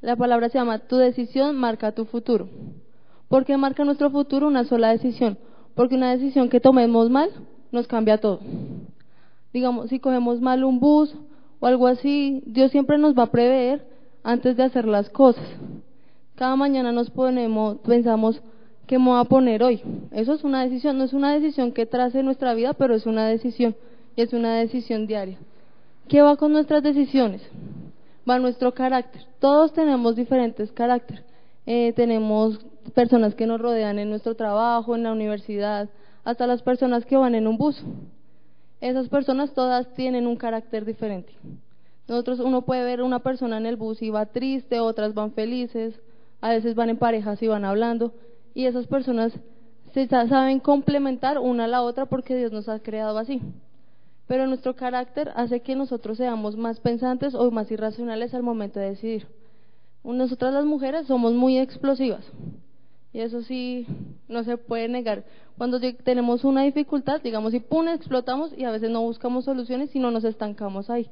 la palabra se llama tu decisión marca tu futuro. ¿Por qué marca nuestro futuro una sola decisión? Porque una decisión que tomemos mal nos cambia todo. Digamos, si cogemos mal un bus o algo así, Dios siempre nos va a prever antes de hacer las cosas. Cada mañana pensamos, ¿qué me voy a poner hoy? Eso es una decisión, no es una decisión que trace nuestra vida, pero es una decisión, y es una decisión diaria. ¿Qué va con nuestras decisiones? Va nuestro carácter. Todos tenemos diferentes caracteres. Tenemos personas que nos rodean en nuestro trabajo, en la universidad, hasta las personas que van en un bus. Esas personas todas tienen un carácter diferente. Uno puede ver una persona en el bus y va triste, otras van felices, a veces van en parejas y van hablando, y esas personas saben complementar una a la otra porque Dios nos ha creado así. Pero nuestro carácter hace que nosotros seamos más pensantes o más irracionales al momento de decidir. Nosotras las mujeres somos muy explosivas, y eso sí no se puede negar. Cuando tenemos una dificultad, digamos, y pum, explotamos, y a veces no buscamos soluciones, sino nos estancamos ahí.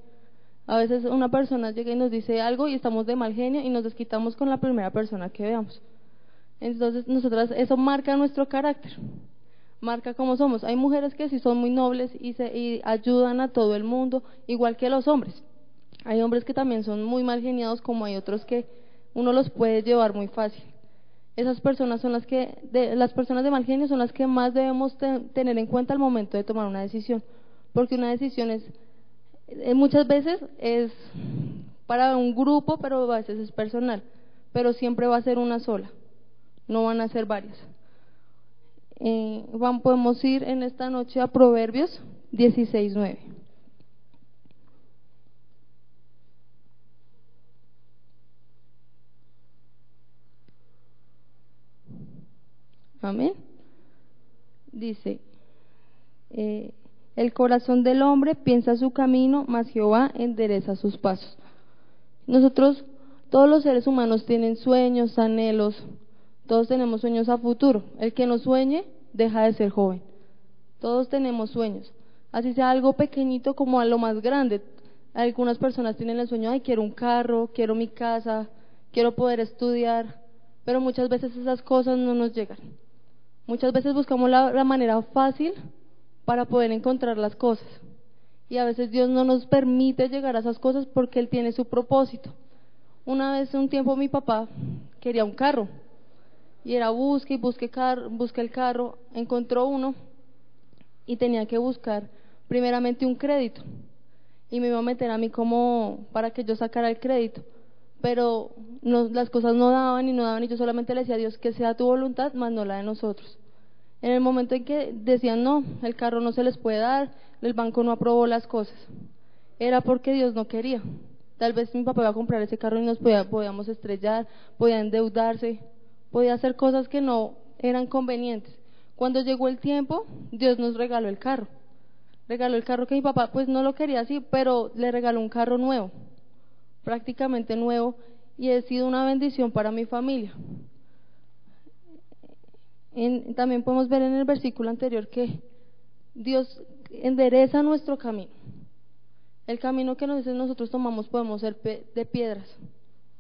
A veces una persona llega y nos dice algo y estamos de mal genio y nos desquitamos con la primera persona que veamos. Entonces nosotras, eso marca nuestro carácter, marca cómo somos. Hay mujeres que sí son muy nobles y ayudan a todo el mundo, igual que los hombres. Hay hombres que también son muy mal geniados, como hay otros que uno los puede llevar muy fácil. Esas personas son las personas de mal genio son las que más debemos tener en cuenta al momento de tomar una decisión, porque una decisión muchas veces es para un grupo, pero a veces es personal, pero siempre va a ser una sola, no van a ser varias. Podemos ir en esta noche a Proverbios 16:9. Amén. Dice, el corazón del hombre piensa su camino, mas Jehová endereza sus pasos. Nosotros, todos los seres humanos tienen sueños, anhelos, todos tenemos sueños a futuro. El que no sueñe, deja de ser joven. Todos tenemos sueños, así sea algo pequeñito como a lo más grande. Algunas personas tienen el sueño, ay, quiero un carro, quiero mi casa, quiero poder estudiar, pero muchas veces esas cosas no nos llegan. Muchas veces buscamos la manera fácil para poder encontrar las cosas, y a veces Dios no nos permite llegar a esas cosas porque Él tiene su propósito. Un tiempo mi papá quería un carro, y era busque el carro, encontró uno, y tenía que buscar primeramente un crédito, y me iba a meter a mí como para que yo sacara el crédito, pero las cosas no daban, y yo solamente le decía a Dios, que sea tu voluntad, más no la de nosotros. En el momento en que decían, no, el carro no se les puede dar, el banco no aprobó las cosas, era porque Dios no quería. Tal vez mi papá iba a comprar ese carro y podíamos estrellar, podía endeudarse, podía hacer cosas que no eran convenientes. Cuando llegó el tiempo, Dios nos regaló el carro que mi papá pues no lo quería así, pero le regaló un carro nuevo, prácticamente nuevo, y ha sido una bendición para mi familia. También podemos ver en el versículo anterior que Dios endereza nuestro camino. El camino que nosotros tomamos podemos ser de piedras,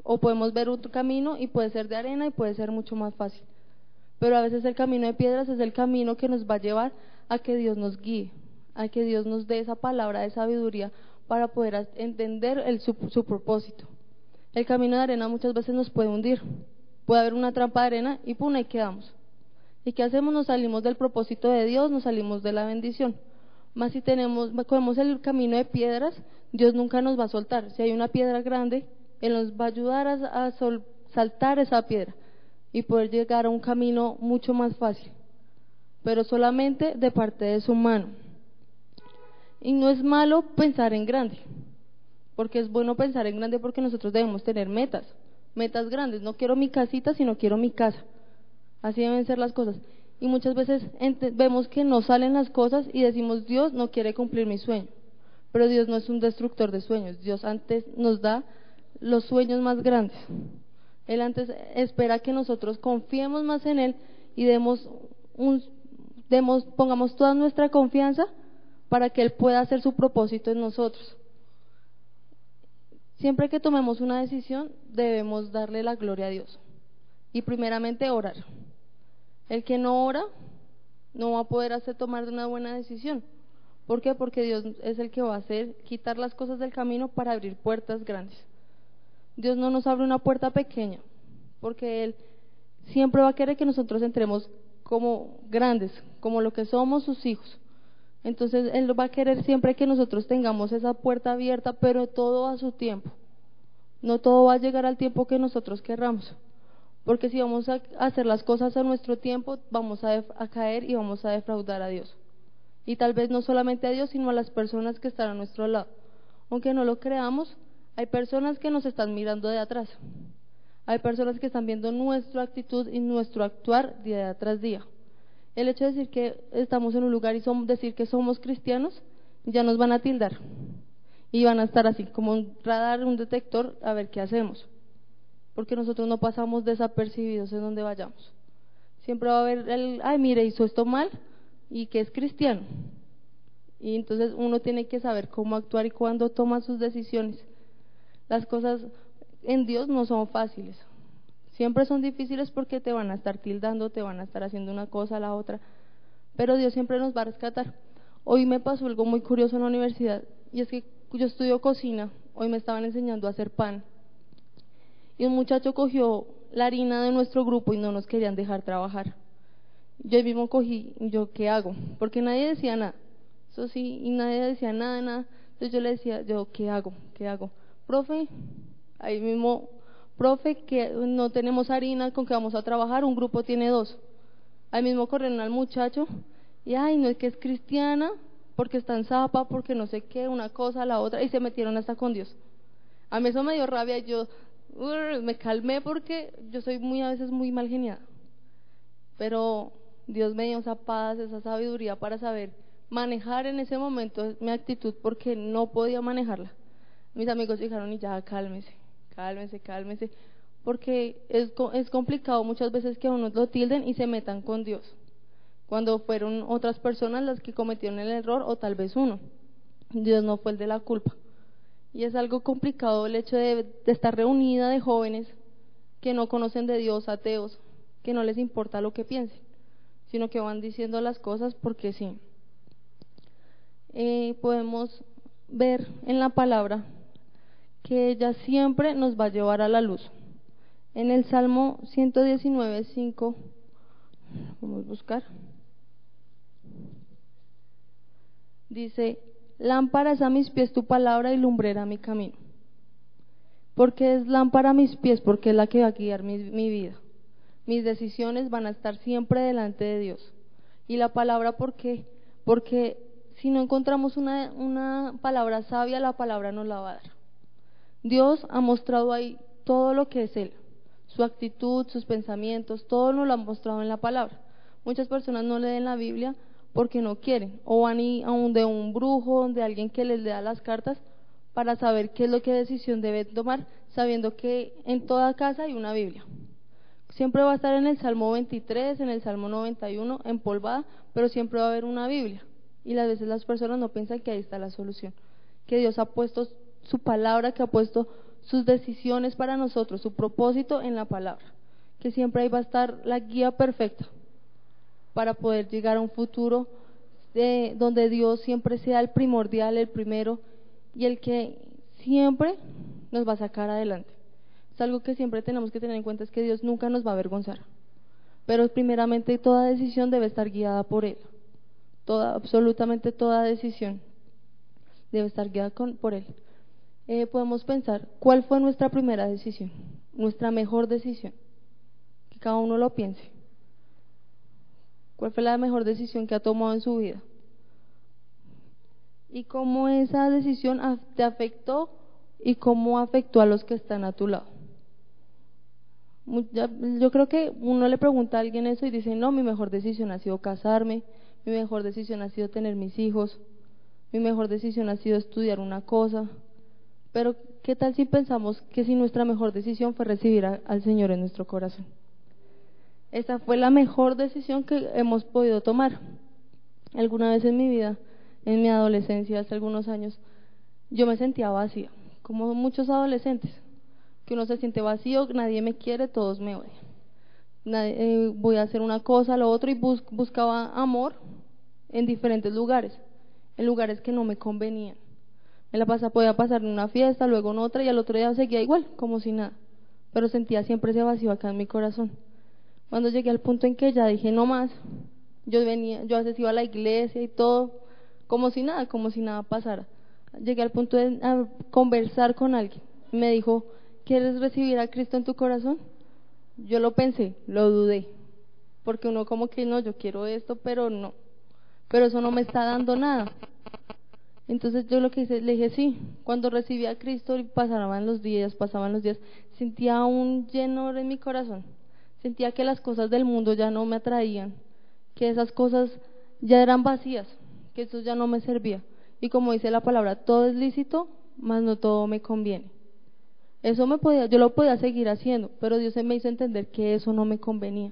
o podemos ver otro camino y puede ser de arena y puede ser mucho más fácil, pero a veces el camino de piedras es el camino que nos va a llevar a que Dios nos guíe, a que Dios nos dé esa palabra de sabiduría para poder entender su propósito. El camino de arena muchas veces nos puede hundir, puede haber una trampa de arena y pum, ahí quedamos. ¿Y qué hacemos? Nos salimos del propósito de Dios, nos salimos de la bendición. Más si cogemos el camino de piedras, Dios nunca nos va a soltar. Si hay una piedra grande, Él nos va a ayudar a saltar esa piedra y poder llegar a un camino mucho más fácil, pero solamente de parte de su mano. Y no es malo pensar en grande, porque es bueno pensar en grande, porque nosotros debemos tener metas grandes. No quiero mi casita, sino quiero mi casa. Así deben ser las cosas. Y muchas veces vemos que no salen las cosas y decimos, Dios no quiere cumplir mi sueño. Pero Dios no es un destructor de sueños. Dios antes nos da los sueños más grandes. Él antes espera que nosotros confiemos más en Él y pongamos toda nuestra confianza para que Él pueda hacer su propósito en nosotros. Siempre que tomemos una decisión, debemos darle la gloria a Dios. Y primeramente orar. El que no ora no va a poder tomar una buena decisión. ¿Por qué? Porque Dios es el que va a hacer quitar las cosas del camino para abrir puertas grandes. Dios no nos abre una puerta pequeña, porque Él siempre va a querer que nosotros entremos como grandes, como lo que somos sus hijos. Entonces Él va a querer siempre que nosotros tengamos esa puerta abierta, pero todo a su tiempo. No todo va a llegar al tiempo que nosotros querramos, porque si vamos a hacer las cosas a nuestro tiempo, vamos a caer y vamos a defraudar a Dios. Y tal vez no solamente a Dios, sino a las personas que están a nuestro lado. Aunque no lo creamos, hay personas que nos están mirando de atrás. Hay personas que están viendo nuestra actitud y nuestro actuar día tras día. El hecho de decir que estamos en un lugar y decir que somos cristianos, ya nos van a tildar. Y van a estar así, como un radar, un detector, a ver qué hacemos. Porque nosotros no pasamos desapercibidos en donde vayamos. Siempre va a haber ay, mire, hizo esto mal, y que es cristiano. Y entonces uno tiene que saber cómo actuar y cuándo toma sus decisiones. Las cosas en Dios no son fáciles. Siempre son difíciles porque te van a estar tildando, te van a estar haciendo una cosa a la otra. Pero Dios siempre nos va a rescatar. Hoy me pasó algo muy curioso en la universidad, y es que yo estudio cocina. Hoy me estaban enseñando a hacer pan. Y un muchacho cogió la harina de nuestro grupo y no nos querían dejar trabajar. Yo mismo cogí, yo, ¿qué hago? Porque nadie decía nada. Eso sí, y nadie decía nada. Entonces yo le decía, ¿qué hago? ¿Qué hago? Profe, ahí mismo, profe, que no tenemos harina, ¿con qué vamos a trabajar? Un grupo tiene 2. Ahí mismo corrieron al muchacho, y ay, no es que es cristiana, porque está en zapa, porque no sé qué, una cosa, la otra, y se metieron hasta con Dios. A mí eso me dio rabia, y yo me calmé porque yo soy a veces muy mal geniada. Pero Dios me dio esa paz, esa sabiduría para saber manejar en ese momento mi actitud, porque no podía manejarla. Mis amigos dijeron, y ya, cálmese, porque es complicado muchas veces que a uno lo tilden y se metan con Dios, cuando fueron otras personas las que cometieron el error, o tal vez uno. Dios no fue el de la culpa. Y es algo complicado el hecho de estar reunida de jóvenes que no conocen de Dios, ateos, que no les importa lo que piensen, sino que van diciendo las cosas porque sí. Podemos ver en la palabra que ella siempre nos va a llevar a la luz. En el Salmo 119:5, vamos a buscar, dice: lámpara es a mis pies tu palabra y lumbrera a mi camino. Porque es lámpara a mis pies, porque es la que va a guiar mi vida. Mis decisiones van a estar siempre delante de Dios. Y la palabra, ¿por qué? Porque si no encontramos una palabra sabia, la palabra nos la va a dar. Dios ha mostrado ahí todo lo que es Él, su actitud, sus pensamientos, todo nos lo ha mostrado en la palabra. Muchas personas no leen la Biblia porque no quieren, o van a un brujo, de alguien que les lea las cartas para saber qué es lo que decisión deben tomar, sabiendo que en toda casa hay una Biblia. Siempre va a estar en el Salmo 23, en el Salmo 91, empolvada, pero siempre va a haber una Biblia. Y a veces las personas no piensan que ahí está la solución, que Dios ha puesto su palabra, que ha puesto sus decisiones para nosotros, su propósito en la palabra, que siempre ahí va a estar la guía perfecta para poder llegar a un futuro donde Dios siempre sea el primordial, el primero, y el que siempre nos va a sacar adelante. Es algo que siempre tenemos que tener en cuenta, es que Dios nunca nos va a avergonzar, pero primeramente toda decisión debe estar guiada por Él. Absolutamente toda decisión debe estar guiada por Él. Podemos pensar, ¿cuál fue nuestra primera decisión? Nuestra mejor decisión. Que cada uno lo piense. ¿Cuál fue la mejor decisión que ha tomado en su vida? Y cómo esa decisión te afectó y cómo afectó a los que están a tu lado. Yo creo que uno le pregunta a alguien eso y dice, no, mi mejor decisión ha sido casarme, mi mejor decisión ha sido tener mis hijos, mi mejor decisión ha sido estudiar una cosa. Pero ¿qué tal si pensamos que si nuestra mejor decisión fue recibir al Señor en nuestro corazón? Esa fue la mejor decisión que hemos podido tomar. Alguna vez en mi vida, en mi adolescencia, hace algunos años, yo me sentía vacía. como muchos adolescentes, que uno se siente vacío, nadie me quiere, todos me odian. Voy a hacer una cosa, lo otro, y buscaba amor en diferentes lugares, en lugares que no me convenían. Podía pasar en una fiesta, luego en otra, y al otro día seguía igual, como si nada, pero sentía siempre ese vacío acá en mi corazón. Cuando llegué al punto en que ya dije no más, yo a veces iba a la iglesia y todo, como si nada pasara. Llegué al punto de conversar con alguien. Me dijo, ¿quieres recibir a Cristo en tu corazón? Yo lo pensé, lo dudé, porque uno como que no, yo quiero esto, pero no, pero eso no me está dando nada. Entonces yo lo que hice, le dije sí. Cuando recibí a Cristo y pasaban los días, sentía un llenor en mi corazón. Sentía que las cosas del mundo ya no me atraían, que esas cosas ya eran vacías, que eso ya no me servía. Y como dice la palabra, todo es lícito, mas no todo me conviene. Yo lo podía seguir haciendo, pero Dios me hizo entender que eso no me convenía.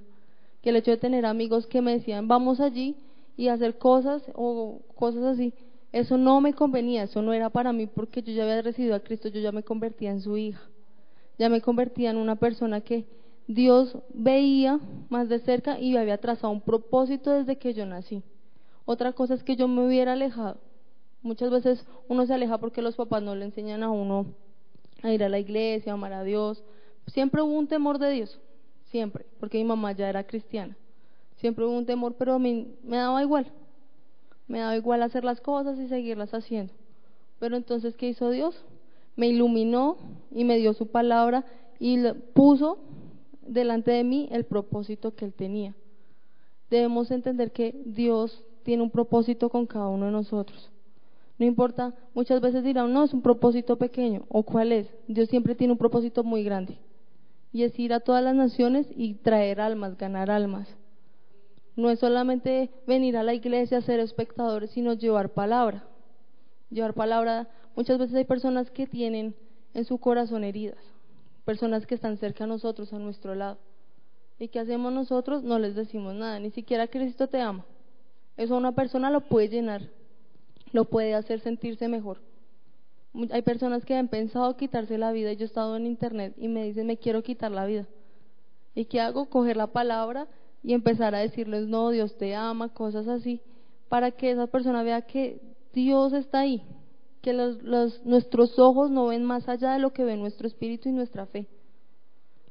Que el hecho de tener amigos que me decían, vamos allí y hacer cosas o cosas así, eso no me convenía, eso no era para mí, porque yo ya había recibido a Cristo, yo ya me convertía en su hija, ya me convertía en una persona que Dios veía más de cerca y había trazado un propósito desde que yo nací. Otra cosa es que yo me hubiera alejado. Muchas veces uno se aleja porque los papás no le enseñan a uno a ir a la iglesia, a amar a Dios. Siempre hubo un temor de Dios, siempre, porque mi mamá ya era cristiana. Siempre hubo un temor, pero a mí me daba igual hacer las cosas y seguirlas haciendo. Pero entonces, ¿qué hizo Dios? Me iluminó y me dio su palabra y puso delante de mí el propósito que Él tenía. Debemos entender que Dios tiene un propósito con cada uno de nosotros. No importa, muchas veces dirán, no, es un propósito pequeño, o cuál es. Dios siempre tiene un propósito muy grande, y es ir a todas las naciones y traer almas, ganar almas. No es solamente venir a la iglesia, ser espectadores, sino llevar palabra. Llevar palabra, muchas veces hay personas que tienen en su corazón heridas, personas que están cerca a nosotros, a nuestro lado. ¿Y qué hacemos nosotros? No les decimos nada, ni siquiera Cristo te ama. Eso a una persona lo puede llenar, lo puede hacer sentirse mejor. Hay personas que han pensado quitarse la vida, y yo he estado en internet y me dicen, me quiero quitar la vida. ¿Y qué hago? Coger la palabra y empezar a decirles, no, Dios te ama, cosas así, para que esa persona vea que Dios está ahí, que nuestros ojos no ven más allá de lo que ve nuestro espíritu y nuestra fe.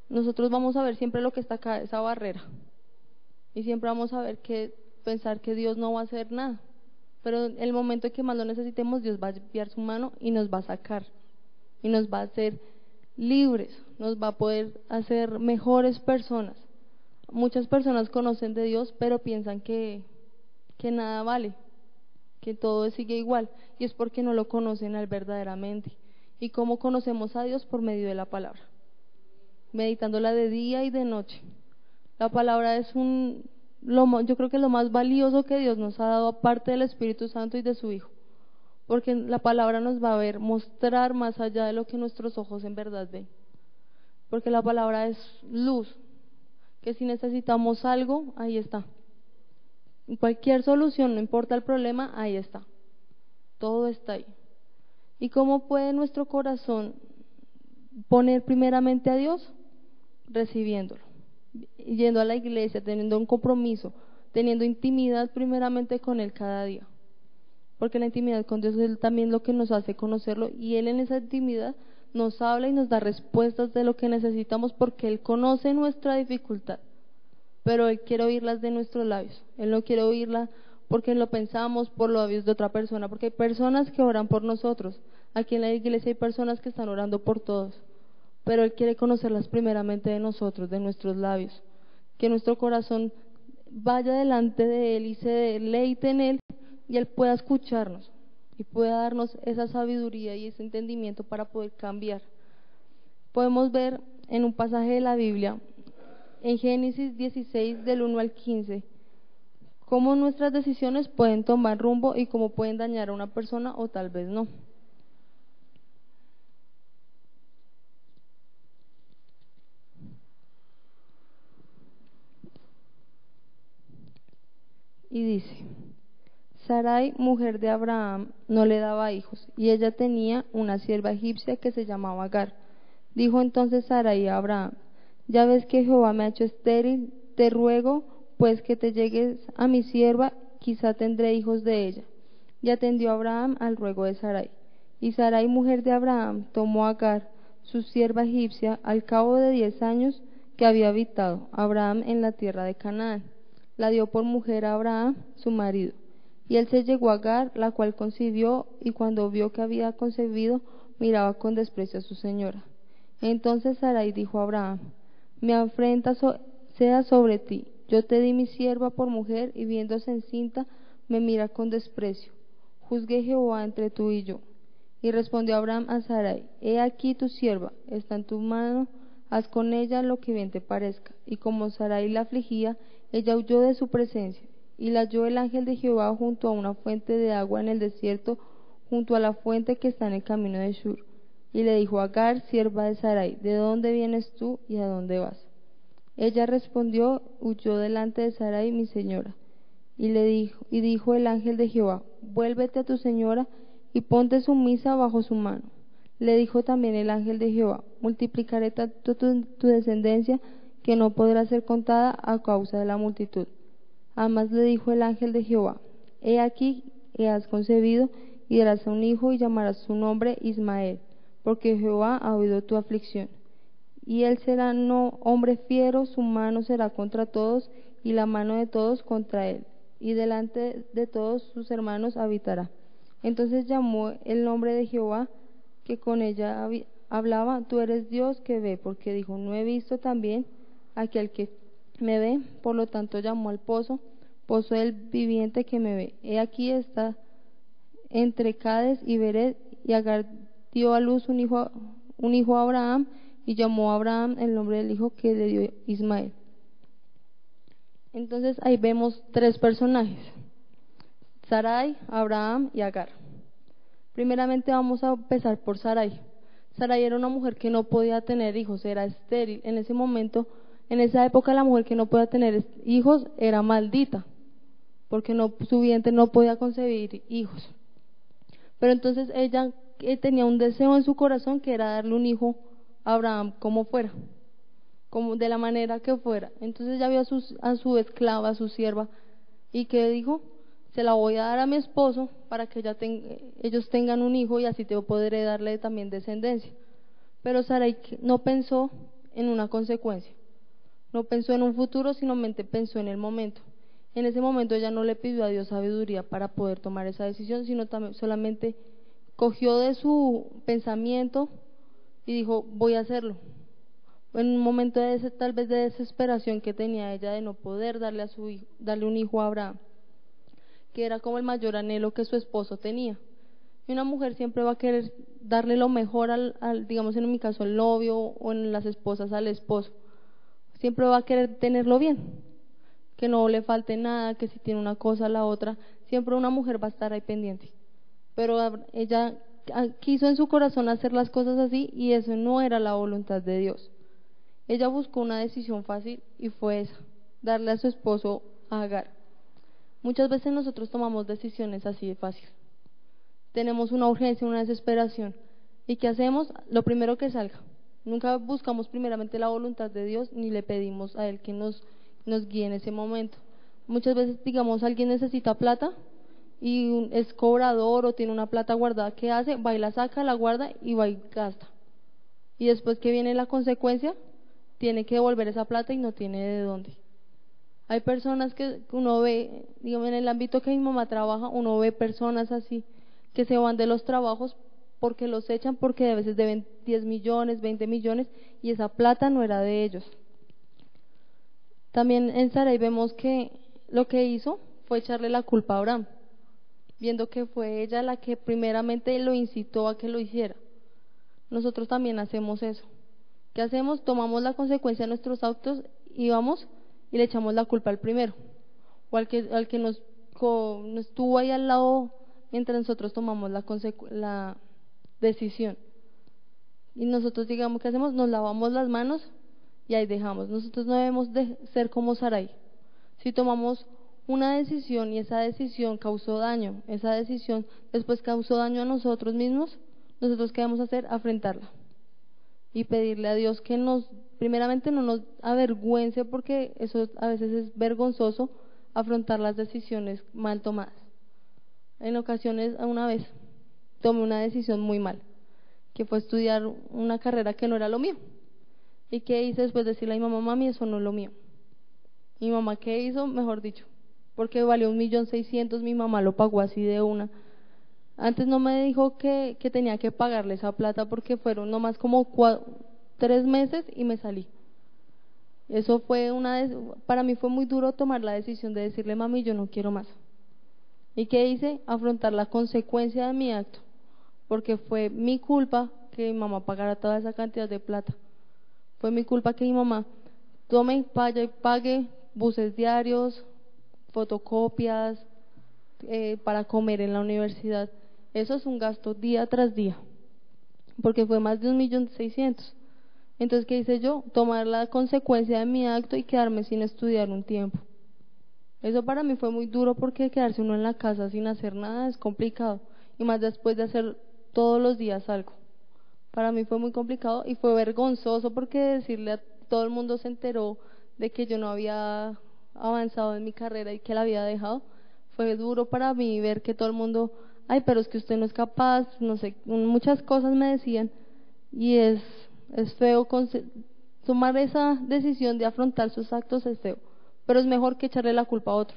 Nosotros vamos a ver siempre lo que está acá, esa barrera, y siempre vamos a ver pensar que Dios no va a hacer nada. Pero en el momento en que más lo necesitemos, Dios va a enviar su mano y nos va a sacar, y nos va a hacer libres, nos va a poder hacer mejores personas. Muchas personas conocen de Dios, pero piensan que nada vale, que todo sigue igual, y es porque no lo conocen al verdaderamente. ¿Y cómo conocemos a Dios? Por medio de la palabra, meditándola de día y de noche. La palabra es yo creo que es lo más valioso que Dios nos ha dado, aparte del Espíritu Santo y de su Hijo, porque la palabra nos va a mostrar más allá de lo que nuestros ojos en verdad ven, porque la palabra es luz, que si necesitamos algo, ahí está. Cualquier solución, no importa el problema, ahí está. Todo está ahí. ¿Y cómo puede nuestro corazón poner primeramente a Dios? Recibiéndolo, yendo a la iglesia, teniendo un compromiso, teniendo intimidad primeramente con Él cada día. Porque la intimidad con Dios es también lo que nos hace conocerlo, y Él en esa intimidad nos habla y nos da respuestas de lo que necesitamos, porque Él conoce nuestra dificultad, pero Él quiere oírlas de nuestros labios. Él no quiere oírla porque lo pensamos por los labios de otra persona, porque hay personas que oran por nosotros. Aquí en la iglesia hay personas que están orando por todos, pero Él quiere conocerlas primeramente de nosotros, de nuestros labios, que nuestro corazón vaya delante de Él y se deleite en Él, y Él pueda escucharnos y pueda darnos esa sabiduría y ese entendimiento para poder cambiar. Podemos ver en un pasaje de la Biblia, en Génesis 16, del 1 al 15, cómo nuestras decisiones pueden tomar rumbo y cómo pueden dañar a una persona o tal vez no. Y dice: Sarai, mujer de Abraham, no le daba hijos, y ella tenía una sierva egipcia que se llamaba Agar. Dijo entonces Sarai a Abraham: ya ves que Jehová me ha hecho estéril, te ruego pues que te llegues a mi sierva, quizá tendré hijos de ella. Y atendió Abraham al ruego de Sarai. Y Sarai, mujer de Abraham, tomó a Agar, su sierva egipcia, al cabo de 10 años que había habitado Abraham en la tierra de Canaán. La dio por mujer a Abraham, su marido. Y él se llegó a Agar, la cual concibió, y cuando vio que había concebido, miraba con desprecio a su señora. Entonces Sarai dijo a Abraham: mi afrenta sea sobre ti. Yo te di mi sierva por mujer, y viéndose encinta, me mira con desprecio. Juzgue Jehová entre tú y yo. Y respondió Abraham a Sarai: he aquí tu sierva, está en tu mano, haz con ella lo que bien te parezca. Y como Sarai la afligía, ella huyó de su presencia. Y la halló el ángel de Jehová junto a una fuente de agua en el desierto, junto a la fuente que está en el camino de Shur. Y le dijo a Agar, sierva de Sarai: ¿de dónde vienes tú y a dónde vas? Ella respondió: huyó delante de Sarai mi señora. Y dijo el ángel de Jehová: vuélvete a tu señora y ponte sumisa bajo su mano. Le dijo también el ángel de Jehová: multiplicaré tanto tu descendencia que no podrá ser contada a causa de la multitud. Además le dijo el ángel de Jehová: he aquí que has concebido y darás un hijo y llamarás su nombre Ismael, porque Jehová ha oído tu aflicción. Y él será no hombre fiero, su mano será contra todos y la mano de todos contra él, y delante de todos sus hermanos habitará. Entonces llamó el nombre de Jehová que con ella hablaba: tú eres Dios que ve, porque dijo: no he visto también aquel que me ve. Por lo tanto llamó al pozo del viviente que me ve. He aquí está entre Cades y Bered. Y Agar dio a luz un hijo a Abraham, y llamó a Abraham el nombre del hijo que le dio Ismael. Entonces ahí vemos tres personajes: Sarai, Abraham y Agar. Primeramente vamos a empezar por Sarai. Sarai era una mujer que no podía tener hijos, era estéril. En ese momento, en esa época, la mujer que no podía tener hijos era maldita, porque su vientre no podía concebir hijos. Pero entonces ella tenía un deseo en su corazón, que era darle un hijo a Abraham como fuera, como de la manera que fuera. Entonces ella vio a su esclava, a su sierva, y que dijo: se la voy a dar a mi esposo para que ellos tengan un hijo, y así te podré darle también descendencia. Pero Sarai no pensó en una consecuencia, no pensó en un futuro, sino pensó en el momento. En ese momento ella no le pidió a Dios sabiduría para poder tomar esa decisión, sino también solamente cogió de su pensamiento y dijo: voy a hacerlo. En un momento tal vez de desesperación que tenía ella de no poder darle un hijo a Abraham, que era como el mayor anhelo que su esposo tenía. Y una mujer siempre va a querer darle lo mejor digamos en mi caso, al novio, o en las esposas al esposo. Siempre va a querer tenerlo bien, que no le falte nada, que si tiene una cosa la otra, siempre una mujer va a estar ahí pendiente. Pero ella quiso en su corazón hacer las cosas así, y eso no era la voluntad de Dios. Ella buscó una decisión fácil, y fue esa: darle a su esposo a Agar. Muchas veces nosotros tomamos decisiones así de fácil. Tenemos una urgencia, una desesperación, ¿y qué hacemos? Lo primero que salga. Nunca buscamos primeramente la voluntad de Dios, ni le pedimos a Él que nos guíe en ese momento. Muchas veces, digamos, alguien necesita plata y es cobrador o tiene una plata guardada. ¿Qué hace? Va y la saca, la guarda y va y gasta. Y después que viene la consecuencia, tiene que devolver esa plata y no tiene de dónde. Hay personas que uno ve, digamos, en el ámbito que mi mamá trabaja, uno ve personas así que se van de los trabajos porque los echan, porque a veces deben 10 millones, 20 millones, y esa plata no era de ellos. También en Sarai vemos que lo que hizo fue echarle la culpa a Abraham, viendo que fue ella la que primeramente lo incitó a que lo hiciera. Nosotros también hacemos eso. ¿Qué hacemos? Tomamos la consecuencia de nuestros actos y vamos y le echamos la culpa al primero, o al que nos estuvo ahí al lado mientras nosotros tomamos la decisión. Y nosotros, digamos, ¿qué hacemos? Nos lavamos las manos y ahí dejamos. Nosotros no debemos de ser como Sarai. Si tomamos una decisión y esa decisión causó daño, esa decisión después causó daño a nosotros mismos, nosotros ¿qué debemos hacer? Afrontarla y pedirle a Dios que primeramente no nos avergüence, porque eso a veces es vergonzoso, afrontar las decisiones mal tomadas. En ocasiones, una vez, tomé una decisión muy mal, que fue estudiar una carrera que no era lo mío. ¿Y qué hice después? Decirle a mi mamá, mami, eso no es lo mío. Mi mamá, ¿qué hizo? Mejor dicho, porque valió 1.600.000, mi mamá lo pagó así de una. Antes no me dijo que tenía que pagarle esa plata, porque fueron nomás como 3 meses y me salí. Eso fue para mí fue muy duro tomar la decisión de decirle, mami, yo no quiero más. ¿Y qué hice? Afrontar la consecuencia de mi acto, porque fue mi culpa que mi mamá pagara toda esa cantidad de plata. Fue mi culpa que mi mamá pague buses diarios, fotocopias, para comer en la universidad. Eso es un gasto día tras día, porque fue más de 1.600.000. Entonces, ¿qué hice yo? Tomar la consecuencia de mi acto y quedarme sin estudiar un tiempo. Eso para mí fue muy duro, porque quedarse uno en la casa sin hacer nada es complicado, y más después de hacer todos los días algo. Para mí fue muy complicado y fue vergonzoso, porque decirle a todo el mundo, se enteró de que yo no había avanzado en mi carrera y que la había dejado. Fue duro para mí ver que todo el mundo, ay, pero es que usted no es capaz, no sé, muchas cosas me decían, y es feo tomar esa decisión de afrontar sus actos, es feo, pero es mejor que echarle la culpa a otro,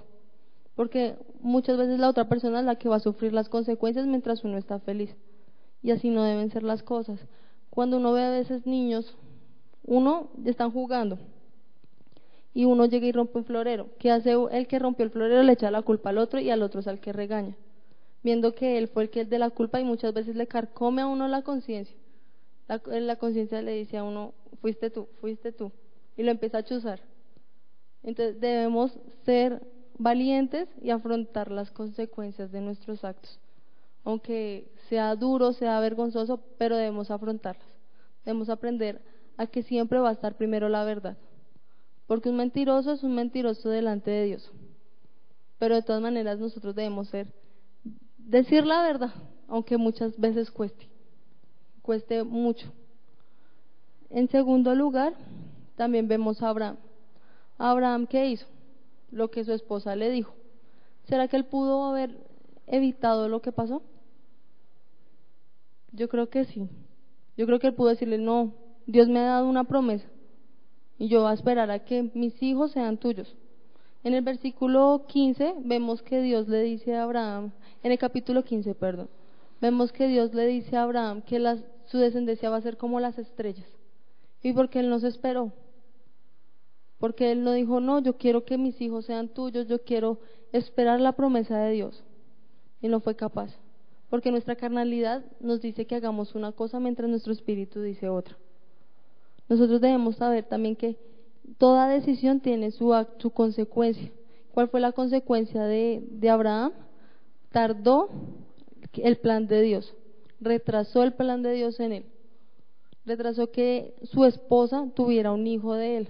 porque muchas veces la otra persona es la que va a sufrir las consecuencias mientras uno está feliz, y así no deben ser las cosas. Cuando uno ve a veces niños, uno están jugando y uno llega y rompe un florero, ¿qué hace el que rompió el florero? Le echa la culpa al otro, y al otro es al que regaña, viendo que él fue el que es de la culpa, y muchas veces le carcome a uno la conciencia. La conciencia le dice a uno, fuiste tú, y lo empieza a chuzar. Entonces debemos ser valientes y afrontar las consecuencias de nuestros actos, aunque sea duro, sea vergonzoso, pero debemos afrontarlas. Debemos aprender a que siempre va a estar primero la verdad, porque un mentiroso es un mentiroso delante de Dios, pero de todas maneras nosotros debemos decir la verdad, aunque muchas veces cueste mucho. En segundo lugar, también vemos a Abraham. Abraham, ¿qué hizo? Lo que su esposa le dijo. ¿Será que él pudo haber evitado lo que pasó? Yo creo que sí. Yo creo que él pudo decirle, no, Dios me ha dado una promesa y yo voy a esperar a que mis hijos sean tuyos. En el versículo 15 vemos que Dios le dice a Abraham, en el capítulo 15, perdón, vemos que Dios le dice a Abraham que su descendencia va a ser como las estrellas. ¿Y por qué él no se esperó? Porque él no dijo, no, yo quiero que mis hijos sean tuyos, yo quiero esperar la promesa de Dios. Y no fue capaz, porque nuestra carnalidad nos dice que hagamos una cosa mientras nuestro espíritu dice otra. Nosotros debemos saber también que toda decisión tiene su consecuencia. ¿Cuál fue la consecuencia de Abraham? Tardó el plan de Dios, retrasó el plan de Dios en él, retrasó que su esposa tuviera un hijo de él,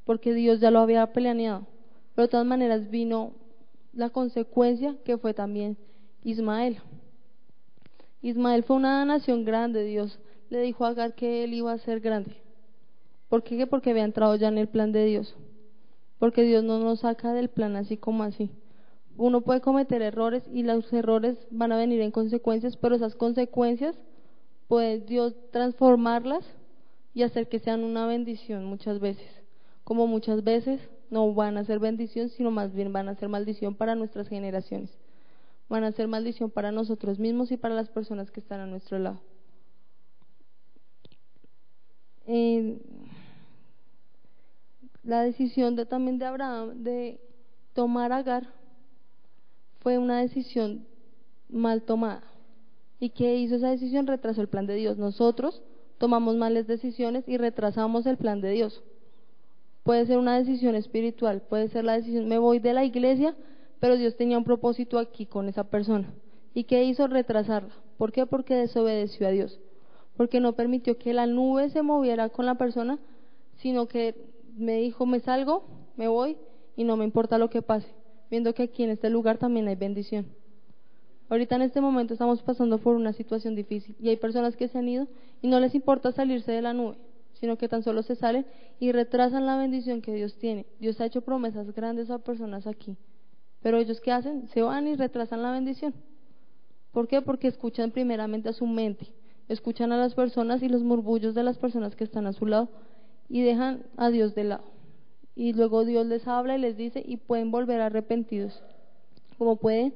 porque Dios ya lo había planeado. Pero de todas maneras vino la consecuencia, que fue también Ismael. Ismael fue una nación grande. Dios le dijo a Agar que él iba a ser grande. ¿Por qué? Porque había entrado ya en el plan de Dios. Porque Dios no nos saca del plan así como así. Uno puede cometer errores y los errores van a venir en consecuencias, pero esas consecuencias puede Dios transformarlas y hacer que sean una bendición muchas veces. Como muchas veces no van a ser bendición, sino más bien van a ser maldición para nuestras generaciones. Van a ser maldición para nosotros mismos y para las personas que están a nuestro lado. La decisión también de Abraham de tomar a Agar fue una decisión mal tomada. ¿Y qué hizo esa decisión? Retrasó el plan de Dios. Nosotros tomamos malas decisiones y retrasamos el plan de Dios. Puede ser una decisión espiritual, puede ser la decisión, me voy de la iglesia, pero Dios tenía un propósito aquí con esa persona. ¿Y qué hizo? Retrasarla. ¿Por qué? Porque desobedeció a Dios. Porque no permitió que la nube se moviera con la persona, sino que me dijo, me salgo, me voy y no me importa lo que pase. viendo que aquí en este lugar también hay bendición. Ahorita en este momento estamos pasando por una situación difícil y hay personas que se han ido y no les importa salirse de la nube, sino que tan solo se salen y retrasan la bendición que Dios tiene. Dios ha hecho promesas grandes a personas aquí, pero ellos ¿qué hacen? Se van y retrasan la bendición. ¿Por qué? Porque escuchan primeramente a su mente, escuchan a las personas y los murmullos de las personas que están a su lado y dejan a Dios de lado. Y luego Dios les habla y les dice y pueden volver arrepentidos, como pueden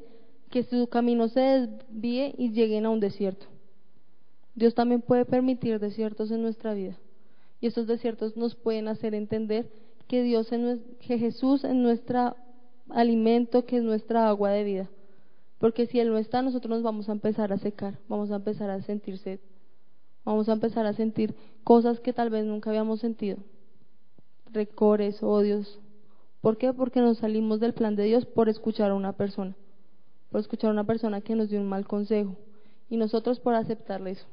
que su camino se desvíe y lleguen a un desierto. Dios también puede permitir desiertos en nuestra vida y estos desiertos nos pueden hacer entender que que Jesús es nuestro alimento, que es nuestra agua de vida, porque si Él no está, nosotros nos vamos a empezar a secar, vamos a empezar a sentir sed, vamos a empezar a sentir cosas que tal vez nunca habíamos sentido, rencores, odios. ¿Por qué? Porque nos salimos del plan de Dios por escuchar a una persona, que nos dio un mal consejo, y nosotros por aceptarle eso,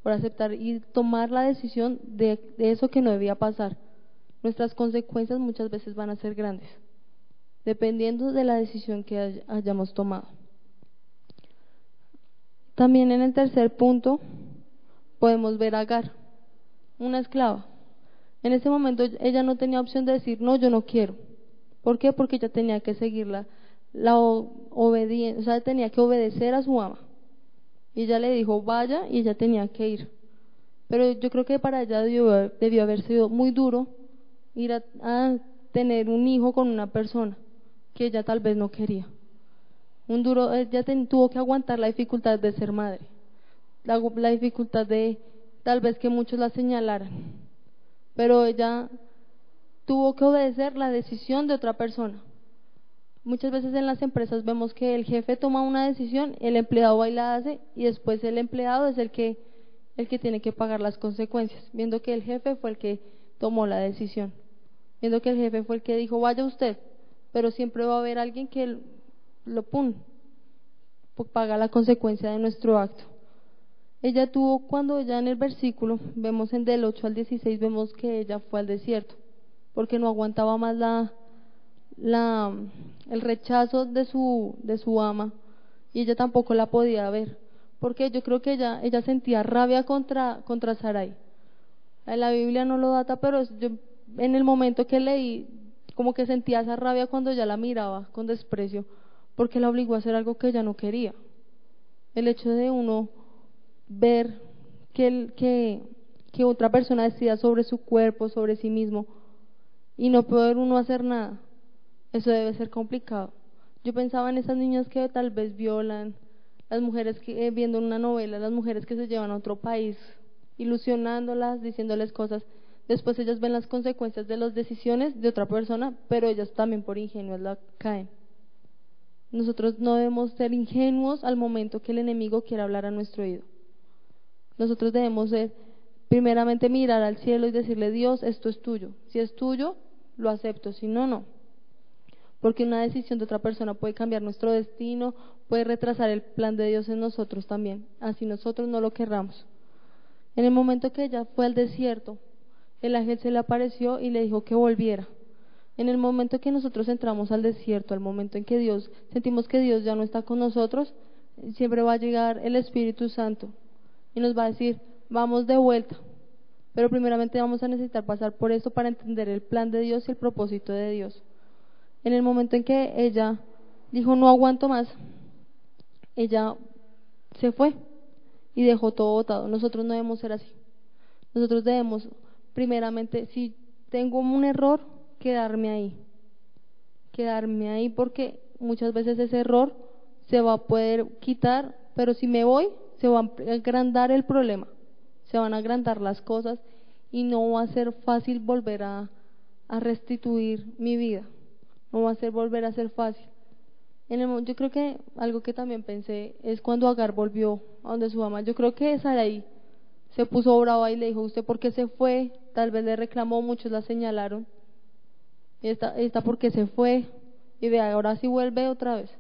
por aceptar y tomar la decisión de eso que no debía pasar. Nuestras consecuencias muchas veces van a ser grandes, dependiendo de la decisión que hayamos tomado. También en el tercer punto podemos ver a Agar, una esclava. En ese momento ella no tenía opción de decir, no, yo no quiero. ¿Por qué? Porque ella tenía que seguirla, obediencia, o sea, tenía que obedecer a su ama. Y ella le dijo, vaya, y ella tenía que ir. Pero yo creo que para ella debió haber sido muy duro ir a tener un hijo con una persona que ella tal vez no quería. Ella tuvo que aguantar la dificultad de ser madre, la dificultad de tal vez que muchos la señalaran, pero ella tuvo que obedecer la decisión de otra persona. Muchas veces en las empresas vemos que el jefe toma una decisión, el empleado va y la hace y después el empleado es el que tiene que pagar las consecuencias, viendo que el jefe fue el que tomó la decisión, viendo que el jefe fue el que dijo vaya usted, pero siempre va a haber alguien que paga la consecuencia de nuestro acto. Ella cuando ella en el versículo, vemos del 8 al 16, vemos que ella fue al desierto, porque no aguantaba más el rechazo de su ama, y ella tampoco la podía ver, porque yo creo que ella sentía rabia contra Sarai. La Biblia no lo data, pero yo en el momento que leí, como que sentía esa rabia cuando ella la miraba con desprecio, porque la obligó a hacer algo que ella no quería. El hecho de uno ver que otra persona decida sobre su cuerpo, sobre sí mismo, y no poder uno hacer nada, eso debe ser complicado. Yo pensaba en esas niñas que tal vez violan, las mujeres que viendo una novela, las mujeres que se llevan a otro país, ilusionándolas, diciéndoles cosas, después ellas ven las consecuencias de las decisiones de otra persona, pero ellas también por ingenuas la caen. Nosotros no debemos ser ingenuos al momento que el enemigo quiera hablar a nuestro oído. Nosotros debemos primeramente mirar al cielo y decirle, Dios, esto es tuyo. Si es tuyo, lo acepto, si no, no. Porque una decisión de otra persona puede cambiar nuestro destino, puede retrasar el plan de Dios en nosotros también, así nosotros no lo querramos. En el momento que ella fue al desierto, el ángel se le apareció y le dijo que volviera. En el momento que nosotros entramos al desierto, al momento en que sentimos que Dios ya no está con nosotros, siempre va a llegar el Espíritu Santo y nos va a decir, vamos de vuelta. Pero primeramente vamos a necesitar pasar por esto para entender el plan de Dios y el propósito de Dios. En el momento en que ella dijo, no aguanto más, ella se fue y dejó todo botado. Nosotros no debemos ser así. Nosotros debemos, primeramente, si tengo un error, quedarme ahí, porque muchas veces ese error se va a poder quitar, pero si me voy, se va a agrandar el problema, se van a agrandar las cosas y no va a ser fácil volver a restituir mi vida, no va a ser volver a ser fácil. Yo creo que algo que también pensé es cuando Agar volvió a donde su mamá. Yo creo que Sarai se puso brava y le dijo, ¿usted por qué se fue? Tal vez le reclamó, muchos la señalaron. Esta porque se fue y ve, ahora sí vuelve otra vez.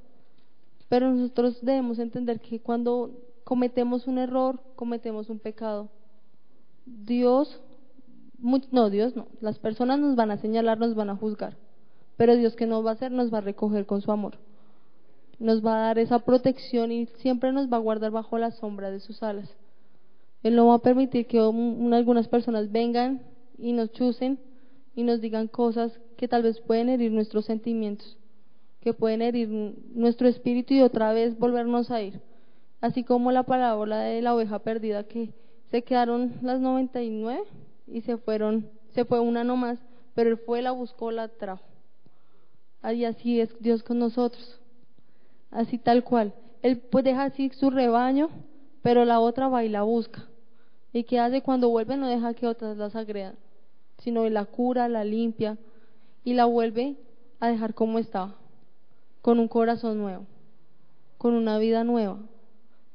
Pero nosotros debemos entender que cuando cometemos un error, cometemos un pecado, Dios no, las personas nos van a señalar, nos van a juzgar, pero Dios, ¿qué nos va a hacer? Nos va a recoger con su amor. Nos va a dar esa protección y siempre nos va a guardar bajo la sombra de sus alas. Él no va a permitir que algunas personas vengan y nos chusen y nos digan cosas que tal vez pueden herir nuestros sentimientos, que pueden herir nuestro espíritu y otra vez volvernos a ir. Así como la parábola de la oveja perdida, que se quedaron las 99 y se fue una nomás, pero Él fue, la buscó, la trajo. Y así es Dios con nosotros, así tal cual. Él pues deja así su rebaño, pero la otra va y la busca. ¿Y qué hace cuando vuelve? No deja que otras las agredan, sino que la cura, la limpia y la vuelve a dejar como estaba, con un corazón nuevo, con una vida nueva.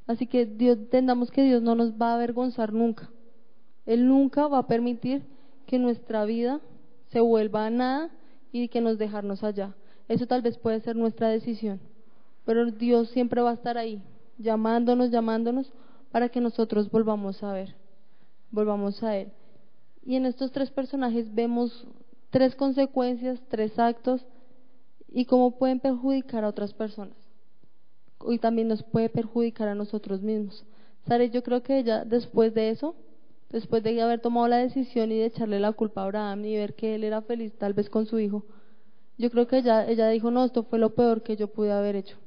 Así que entendamos que Dios no nos va a avergonzar nunca. Él nunca va a permitir que nuestra vida se vuelva a nada y que nos dejarnos allá. Eso tal vez puede ser nuestra decisión, pero Dios siempre va a estar ahí, llamándonos para que nosotros volvamos a Él. Y en estos tres personajes vemos tres consecuencias, tres actos y cómo pueden perjudicar a otras personas. Y también nos puede perjudicar a nosotros mismos. Sara, yo creo que ella, después de eso, después de haber tomado la decisión y de echarle la culpa a Abraham y ver que él era feliz tal vez con su hijo, yo creo que ella dijo, no, esto fue lo peor que yo pude haber hecho.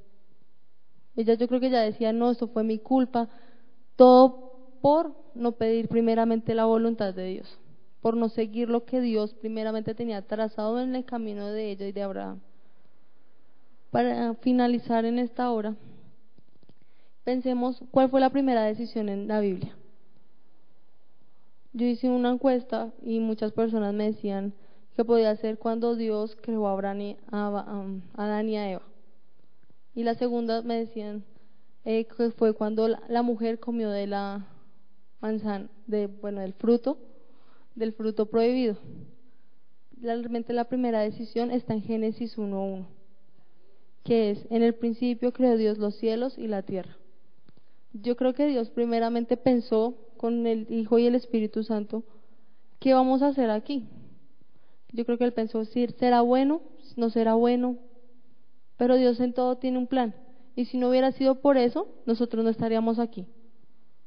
Yo creo que ella decía, no, esto fue mi culpa, todo por no pedir primeramente la voluntad de Dios, por no seguir lo que Dios primeramente tenía trazado en el camino de ella y de Abraham. Para finalizar en esta hora, pensemos cuál fue la primera decisión en la Biblia. Yo hice una encuesta y muchas personas me decían que podía ser cuando Dios creó a Adán y a Eva. Y la segunda me decían que fue cuando la mujer comió de la manzana, del fruto prohibido. Realmente la primera decisión está en Génesis 1:1, que es: en el principio creó Dios los cielos y la tierra. Yo creo que Dios primeramente pensó con el Hijo y el Espíritu Santo, ¿qué vamos a hacer aquí? Yo creo que Él pensó, si será bueno, no será bueno, pero Dios en todo tiene un plan, y si no hubiera sido por eso, nosotros no estaríamos aquí.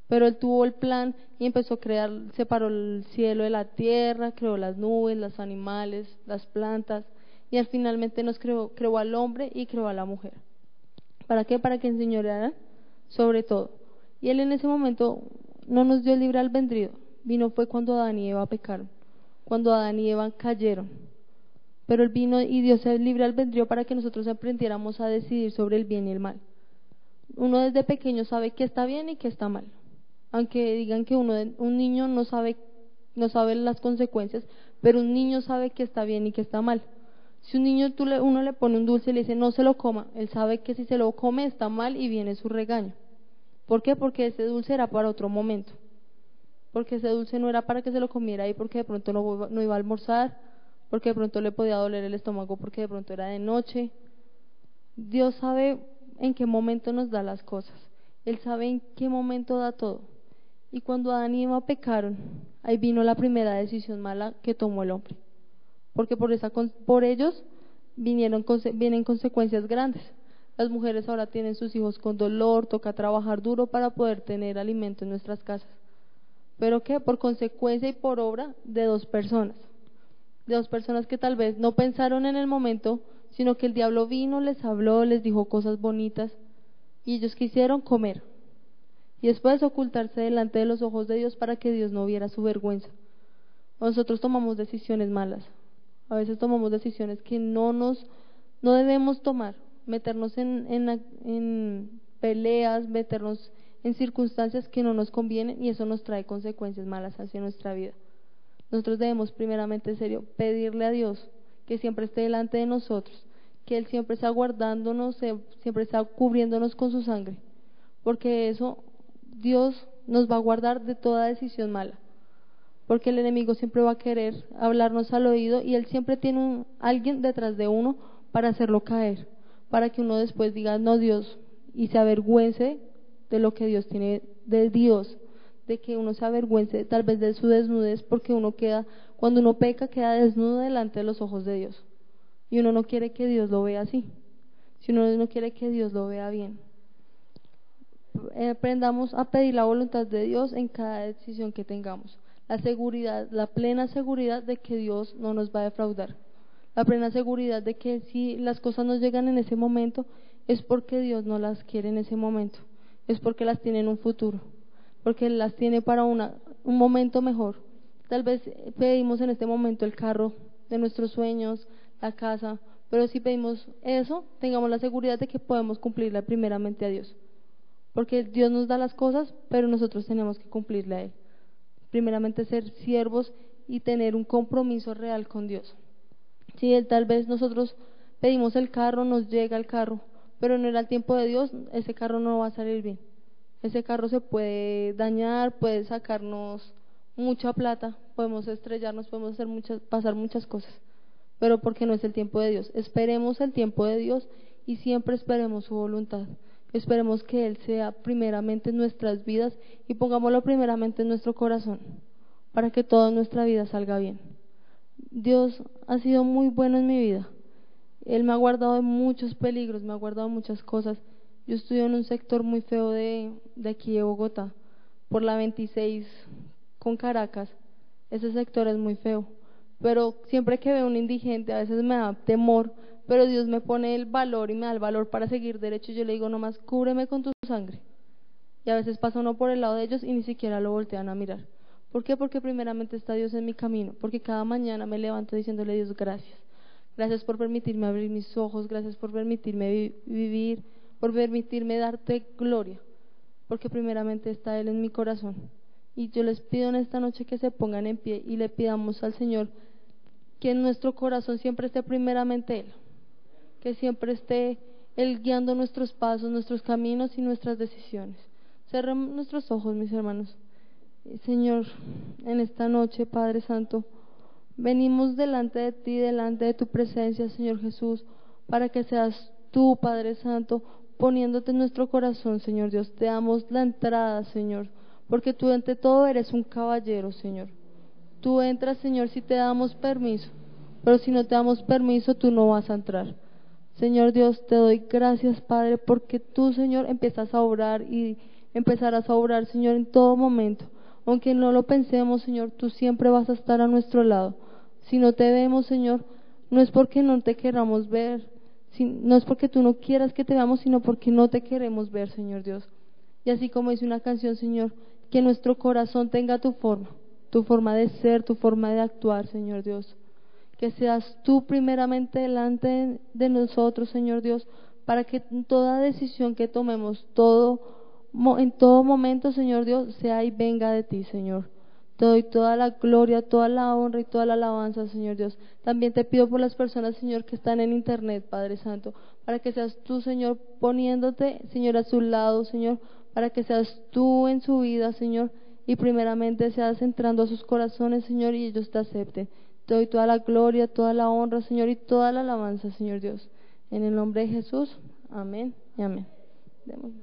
Pero Él tuvo el plan y empezó a crear, separó el cielo de la tierra, creó las nubes, los animales, las plantas, y al finalmente nos creó al hombre y creó a la mujer. ¿Para qué? Para que enseñorearan sobre todo. Y Él en ese momento no nos dio el libre albedrío, fue cuando Adán y Eva pecaron, cuando Adán y Eva cayeron. Pero Él vino y dio ese libre albedrío para que nosotros aprendiéramos a decidir sobre el bien y el mal. Uno desde pequeño sabe qué está bien y qué está mal. Aunque digan que un niño no sabe las consecuencias, pero un niño sabe qué está bien y qué está mal. Si un niño uno le pone un dulce y le dice no se lo coma, él sabe que si se lo come está mal y viene su regaño. ¿Por qué? Porque ese dulce era para otro momento. Porque ese dulce no era para que se lo comiera ahí porque de pronto no iba a almorzar, porque de pronto le podía doler el estómago, porque de pronto era de noche. Dios sabe en qué momento nos da las cosas. Él sabe en qué momento da todo. Y cuando Adán y Eva pecaron, ahí vino la primera decisión mala que tomó el hombre. Porque por ellos vienen consecuencias grandes. Las mujeres ahora tienen sus hijos con dolor, toca trabajar duro para poder tener alimento en nuestras casas. ¿Pero qué? Por consecuencia y por obra de dos personas que tal vez no pensaron en el momento, sino que el diablo vino, les habló, les dijo cosas bonitas y ellos quisieron comer y después ocultarse delante de los ojos de Dios para que Dios no viera su vergüenza. Nosotros tomamos decisiones malas, a veces tomamos decisiones que no debemos tomar, meternos en peleas, meternos en circunstancias que no nos convienen y eso nos trae consecuencias malas hacia nuestra vida. Nosotros debemos primeramente, en serio, pedirle a Dios que siempre esté delante de nosotros, que Él siempre está guardándonos, siempre está cubriéndonos con su sangre, porque eso Dios nos va a guardar de toda decisión mala, porque el enemigo siempre va a querer hablarnos al oído y él siempre tiene alguien detrás de uno para hacerlo caer, para que uno después diga no Dios y se avergüence de lo que Dios tiene de Dios, de que uno se avergüence tal vez de su desnudez, porque cuando uno peca queda desnudo delante de los ojos de Dios. y uno no quiere que Dios lo vea así, si uno no quiere que Dios lo vea bien. Aprendamos a pedir la voluntad de Dios en cada decisión que tengamos. La seguridad, la plena seguridad de que Dios no nos va a defraudar. La plena seguridad de que si las cosas nos llegan en ese momento, es porque Dios no las quiere en ese momento. Es porque las tiene en un futuro. Porque las tiene para un momento mejor. Tal vez pedimos en este momento el carro de nuestros sueños, la casa, pero si pedimos eso, tengamos la seguridad de que podemos cumplirla primeramente a Dios. Porque Dios nos da las cosas, pero nosotros tenemos que cumplirle a Él. Primeramente ser siervos y tener un compromiso real con Dios. Si tal vez nosotros pedimos el carro, nos llega el carro, pero no era el tiempo de Dios, ese carro no va a salir bien. Ese carro se puede dañar, puede sacarnos mucha plata, podemos estrellarnos, podemos pasar muchas cosas, pero porque no es el tiempo de Dios. Esperemos el tiempo de Dios y siempre esperemos su voluntad. Esperemos que Él sea primeramente en nuestras vidas y pongámoslo primeramente en nuestro corazón para que toda nuestra vida salga bien. Dios ha sido muy bueno en mi vida. Él me ha guardado de muchos peligros, me ha guardado muchas cosas. Yo estudio en un sector muy feo de aquí de Bogotá, por la 26 con Caracas. Ese sector es muy feo, pero siempre que veo un indigente a veces me da temor, pero Dios me pone el valor y me da el valor para seguir derecho. Yo le digo nomás, cúbreme con tu sangre. Y a veces pasa uno por el lado de ellos y ni siquiera lo voltean a mirar. ¿Por qué? Porque primeramente está Dios en mi camino, porque cada mañana me levanto diciéndole a Dios gracias. Gracias por permitirme abrir mis ojos, gracias por permitirme vivir, por permitirme darte gloria, porque primeramente está Él en mi corazón. Y yo les pido en esta noche que se pongan en pie y le pidamos al Señor que en nuestro corazón siempre esté primeramente Él, que siempre esté Él guiando nuestros pasos, nuestros caminos y nuestras decisiones. Cerremos nuestros ojos, mis hermanos. Señor, en esta noche, Padre Santo, venimos delante de ti, delante de tu presencia, Señor Jesús, para que seas tú, Padre Santo, poniéndote en nuestro corazón, Señor Dios. Te damos la entrada, Señor, porque tú ante todo eres un caballero, Señor. Tú entras, Señor, si te damos permiso, pero si no te damos permiso, tú no vas a entrar. Señor Dios, te doy gracias, Padre, porque tú, Señor, empiezas a obrar y empezarás a obrar, Señor, en todo momento. Aunque no lo pensemos, Señor, tú siempre vas a estar a nuestro lado. Si no te vemos, Señor, no es porque no te queramos ver, no es porque tú no quieras que te veamos, sino porque no te queremos ver, Señor Dios. Y así como dice una canción, Señor, que nuestro corazón tenga tu forma de ser, tu forma de actuar, Señor Dios. Que seas tú primeramente delante de nosotros, Señor Dios, para que en toda decisión que tomemos, en todo momento, Señor Dios, sea y venga de ti, Señor. Te doy toda la gloria, toda la honra y toda la alabanza, Señor Dios. También te pido por las personas, Señor, que están en internet, Padre Santo, para que seas tú, Señor, poniéndote, Señor, a su lado, Señor, para que seas tú en su vida, Señor, y primeramente seas entrando a sus corazones, Señor, y ellos te acepten. Te doy toda la gloria, toda la honra, Señor, y toda la alabanza, Señor Dios. En el nombre de Jesús, amén y amén. Demos.